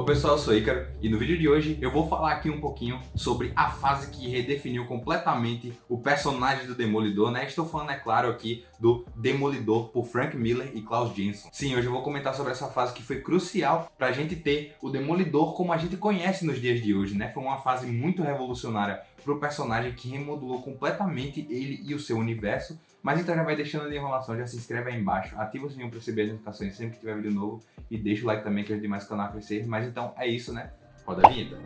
pessoal, eu sou Ícaro e no vídeo de hoje eu vou falar aqui um pouquinho sobre a fase que redefiniu completamente o personagem do Demolidor, né? Estou falando, é claro, aqui do Demolidor por Frank Miller e Klaus Janson. Sim, hoje eu vou comentar sobre essa fase que foi crucial pra gente ter o Demolidor como a gente conhece nos dias de hoje, né? Foi uma fase muito revolucionária pro personagem que remodulou completamente ele e o seu universo. Mas então já vai deixando de enrolação, já se inscreve aí embaixo, ativa o sininho para receber as notificações sempre que tiver vídeo novo e deixa o like também que ajuda mais o canal a crescer. Mas então é isso, né? Roda a vinheta.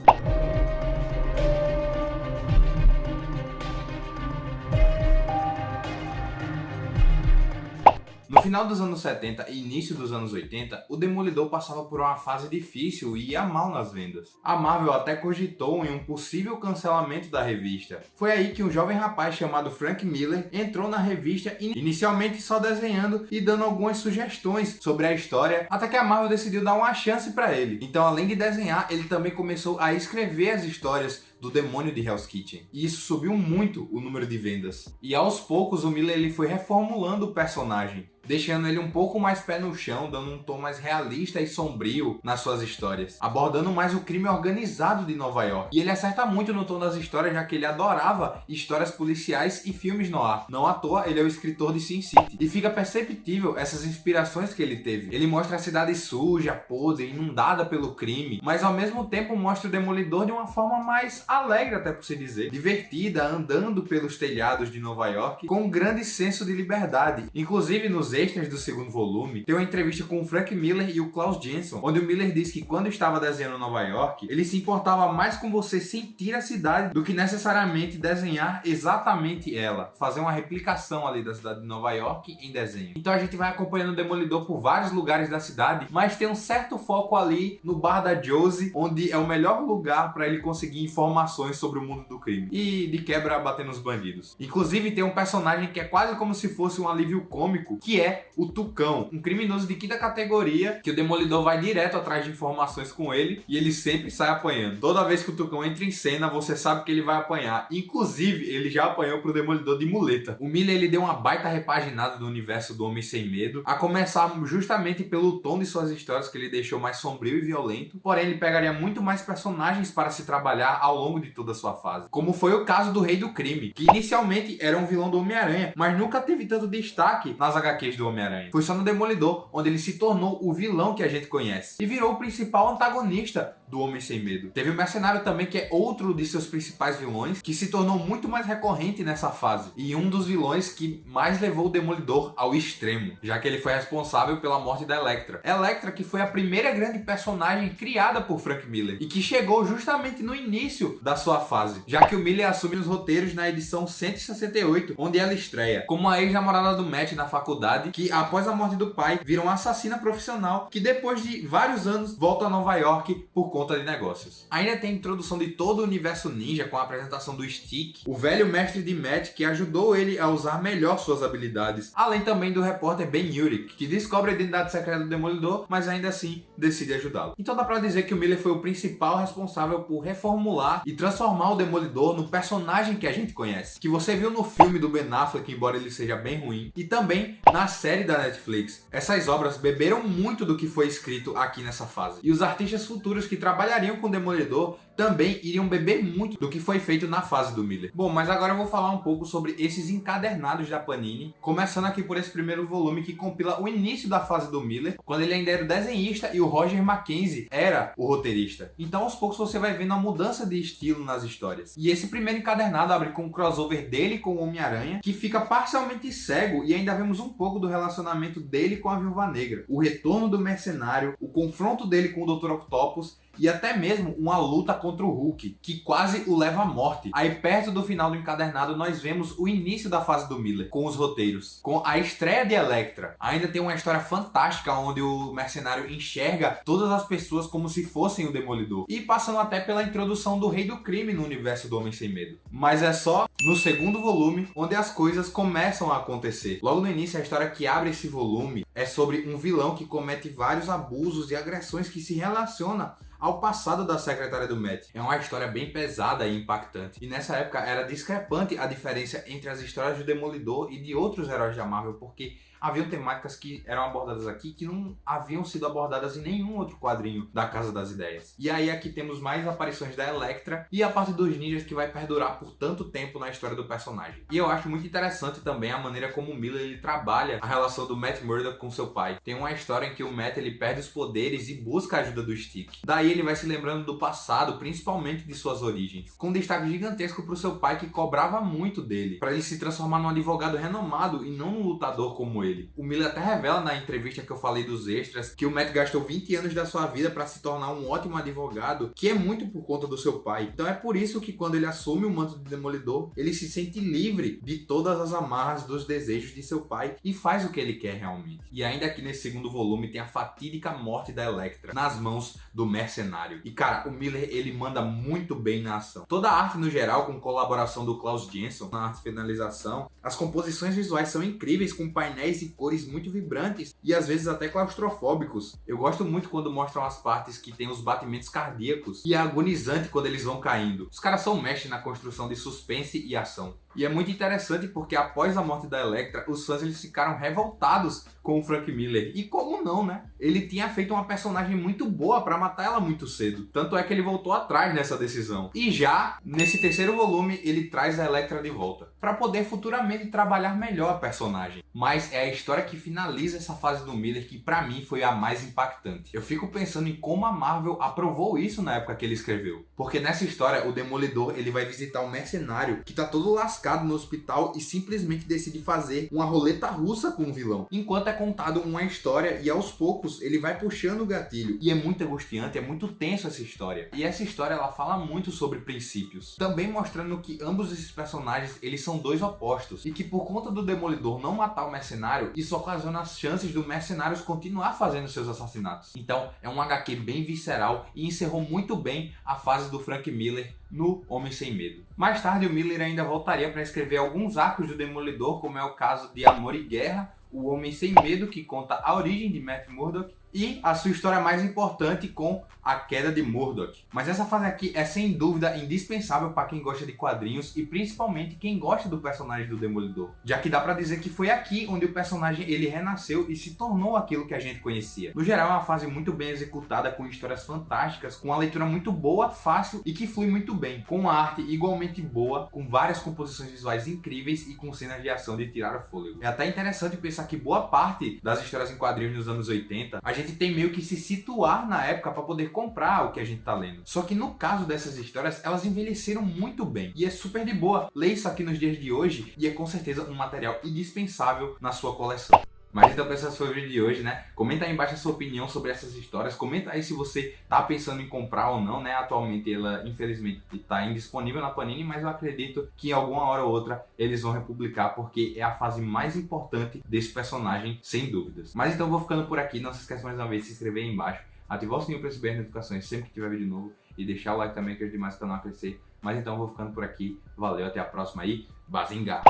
No final dos anos 70 e início dos anos 80, o Demolidor passava por uma fase difícil e ia mal nas vendas. A Marvel até cogitou em um possível cancelamento da revista. Foi aí que um jovem rapaz chamado Frank Miller entrou na revista, inicialmente só desenhando e dando algumas sugestões sobre a história, até que a Marvel decidiu dar uma chance para ele. Então, além de desenhar, ele também começou a escrever as histórias do demônio de Hell's Kitchen. E isso subiu muito o número de vendas. E aos poucos o Miller ele foi reformulando o personagem, deixando ele um pouco mais pé no chão, dando um tom mais realista e sombrio nas suas histórias, abordando mais o crime organizado de Nova York. E ele acerta muito no tom das histórias, já que ele adorava histórias policiais e filmes noir. Não à toa, ele é o escritor de Sin City. E fica perceptível essas inspirações que ele teve. Ele mostra a cidade suja, podre, inundada pelo crime, mas ao mesmo tempo mostra o Demolidor de uma forma mais alegre, até por se dizer, divertida, andando pelos telhados de Nova York, com um grande senso de liberdade. Inclusive, nos extras do segundo volume, tem uma entrevista com o Frank Miller e o Klaus Janson, onde o Miller diz que quando estava desenhando Nova York, ele se importava mais com você sentir a cidade do que necessariamente desenhar exatamente ela, fazer uma replicação ali da cidade de Nova York em desenho. Então a gente vai acompanhando o Demolidor por vários lugares da cidade, mas tem um certo foco ali no bar da Josie, onde é o melhor lugar para ele conseguir informações sobre o mundo do crime e de quebra bater nos bandidos. Inclusive tem um personagem que é quase como se fosse um alívio cômico, que é o Tucão, um criminoso de quinta categoria, que o Demolidor vai direto atrás de informações com ele e ele sempre sai apanhando. Toda vez que o Tucão entra em cena, você sabe que ele vai apanhar. Inclusive, ele já apanhou pro Demolidor de muleta. O Miller ele deu uma baita repaginada do universo do Homem Sem Medo, a começar justamente pelo tom de suas histórias, que ele deixou mais sombrio e violento. Porém, ele pegaria muito mais personagens para se trabalhar ao longo de toda a sua fase, como foi o caso do Rei do Crime, que inicialmente era um vilão do Homem-Aranha, mas nunca teve tanto destaque nas HQs do Homem-Aranha. Foi só no Demolidor onde ele se tornou o vilão que a gente conhece e virou o principal antagonista do Homem Sem Medo. Teve o Mercenário também, que é outro de seus principais vilões, que se tornou muito mais recorrente nessa fase e um dos vilões que mais levou o Demolidor ao extremo, já que ele foi responsável pela morte da Elektra. Elektra, que foi a primeira grande personagem criada por Frank Miller e que chegou justamente no início da sua fase, já que o Miller assume os roteiros na edição 168, onde ela estreia como a ex-namorada do Matt na faculdade, que após a morte do pai vira uma assassina profissional que depois de vários anos volta a Nova York por conta de negócios. Ainda tem a introdução de todo o universo ninja com a apresentação do Stick, o velho mestre de Matt que ajudou ele a usar melhor suas habilidades, além também do repórter Ben Urich, que descobre a identidade secreta do Demolidor, mas ainda assim decide ajudá-lo. Então dá pra dizer que o Miller foi o principal responsável por reformular e transformar o Demolidor no personagem que a gente conhece, que você viu no filme do Ben Affleck, embora ele seja bem ruim, e também na série da Netflix. Essas obras beberam muito do que foi escrito aqui nessa fase, e os artistas futuros que trabalhariam com o Demolidor também iriam beber muito do que foi feito na fase do Miller. Bom, mas agora eu vou falar um pouco sobre esses encadernados da Panini, começando aqui por esse primeiro volume que compila o início da fase do Miller, quando ele ainda era o desenhista e o Roger Mackenzie era o roteirista. Então aos poucos você vai vendo a mudança de estilo nas histórias. E esse primeiro encadernado abre com um crossover dele com o Homem-Aranha, que fica parcialmente cego, e ainda vemos um pouco do relacionamento dele com a Viúva Negra, o retorno do Mercenário, o confronto dele com o Dr. Octopus e até mesmo uma luta contra o Hulk, que quase o leva à morte. Aí perto do final do encadernado nós vemos o início da fase do Miller, com os roteiros, com a estreia de Elektra. Ainda tem uma história fantástica onde o Mercenário enxerga todas as pessoas como se fossem o Demolidor, e passando até pela introdução do Rei do Crime no universo do Homem Sem Medo. Mas é só no segundo volume onde as coisas começam a acontecer. Logo no início, a história que abre esse volume é sobre um vilão que comete vários abusos e agressões que se relaciona ao passado da secretária do Matt. É uma história bem pesada e impactante. E nessa época era discrepante a diferença entre as histórias do Demolidor e de outros heróis da Marvel, porque haviam temáticas que eram abordadas aqui que não haviam sido abordadas em nenhum outro quadrinho da Casa das Ideias. E aí aqui temos mais aparições da Elektra e a parte dos ninjas que vai perdurar por tanto tempo na história do personagem. E eu acho muito interessante também a maneira como o Miller ele trabalha a relação do Matt Murdock com seu pai. Tem uma história em que o Matt ele perde os poderes e busca a ajuda do Stick. Daí ele vai se lembrando do passado, principalmente de suas origens, com um destaque gigantesco para o seu pai que cobrava muito dele, para ele se transformar num advogado renomado e não num lutador como ele. O Miller até revela na entrevista que eu falei dos extras que o Matt gastou 20 anos da sua vida para se tornar um ótimo advogado, que é muito por conta do seu pai. Então é por isso que quando ele assume o manto de Demolidor, ele se sente livre de todas as amarras dos desejos de seu pai e faz o que ele quer realmente. E ainda aqui nesse segundo volume tem a fatídica morte da Elektra nas mãos do mercenário. E cara, o Miller ele manda muito bem na ação. Toda a arte no geral, com colaboração do Klaus Jensen na arte finalização, as composições visuais são incríveis, com painéis e cores muito vibrantes e às vezes até claustrofóbicos. Eu gosto muito quando mostram as partes que tem os batimentos cardíacos e é agonizante quando eles vão caindo. Os caras são mestres na construção de suspense e ação. E é muito interessante porque após a morte da Elektra, os fãs eles ficaram revoltados com o Frank Miller. E como não, né? Ele tinha feito uma personagem muito boa para matar ela muito cedo. Tanto é que ele voltou atrás nessa decisão. E já nesse terceiro volume, ele traz a Elektra de volta, para poder futuramente trabalhar melhor a personagem. Mas é a história que finaliza essa fase do Miller que para mim foi a mais impactante. Eu fico pensando em como a Marvel aprovou isso na época que ele escreveu. Porque nessa história, o Demolidor ele vai visitar um mercenário que tá todo lascado no hospital e simplesmente decide fazer uma roleta russa com o vilão. Enquanto é contado uma história e aos poucos ele vai puxando o gatilho. E é muito angustiante, é muito tenso essa história. E essa história ela fala muito sobre princípios. Também mostrando que ambos esses personagens eles são dois opostos. E que por conta do Demolidor não matar o mercenário, isso ocasiona as chances do mercenário continuar fazendo seus assassinatos. Então é um HQ bem visceral e encerrou muito bem a fase do Frank Miller no Homem Sem Medo. Mais tarde o Miller ainda voltaria para escrever alguns arcos do Demolidor, como é o caso de Amor e Guerra, O Homem Sem Medo, que conta a origem de Matt Murdock, e a sua história mais importante com a queda de Murdock. Mas essa fase aqui é sem dúvida indispensável para quem gosta de quadrinhos e principalmente quem gosta do personagem do Demolidor, já que dá para dizer que foi aqui onde o personagem ele renasceu e se tornou aquilo que a gente conhecia. No geral é uma fase muito bem executada, com histórias fantásticas, com uma leitura muito boa, fácil e que flui muito bem, com uma arte igualmente boa, com várias composições visuais incríveis e com cenas de ação de tirar o fôlego. É até interessante pensar que boa parte das histórias em quadrinhos nos anos 80 a gente tem meio que se situar na época para poder comprar o que a gente tá lendo. Só que no caso dessas histórias, elas envelheceram muito bem. E é super de boa ler isso aqui nos dias de hoje e é com certeza um material indispensável na sua coleção. Mas então pessoal, esse foi o vídeo de hoje, né? Comenta aí embaixo a sua opinião sobre essas histórias. Comenta aí se você tá pensando em comprar ou não, né? Atualmente ela, infelizmente, tá indisponível na Panini, mas eu acredito que em alguma hora ou outra eles vão republicar, porque é a fase mais importante desse personagem, sem dúvidas. Mas então eu vou ficando por aqui. Não se esqueça mais uma vez de se inscrever aí embaixo, ativar o sininho para receber as notificações sempre que tiver vídeo novo e deixar o like também, que ajuda demais o canal a crescer. Mas então eu vou ficando por aqui. Valeu, até a próxima aí. Bazinga!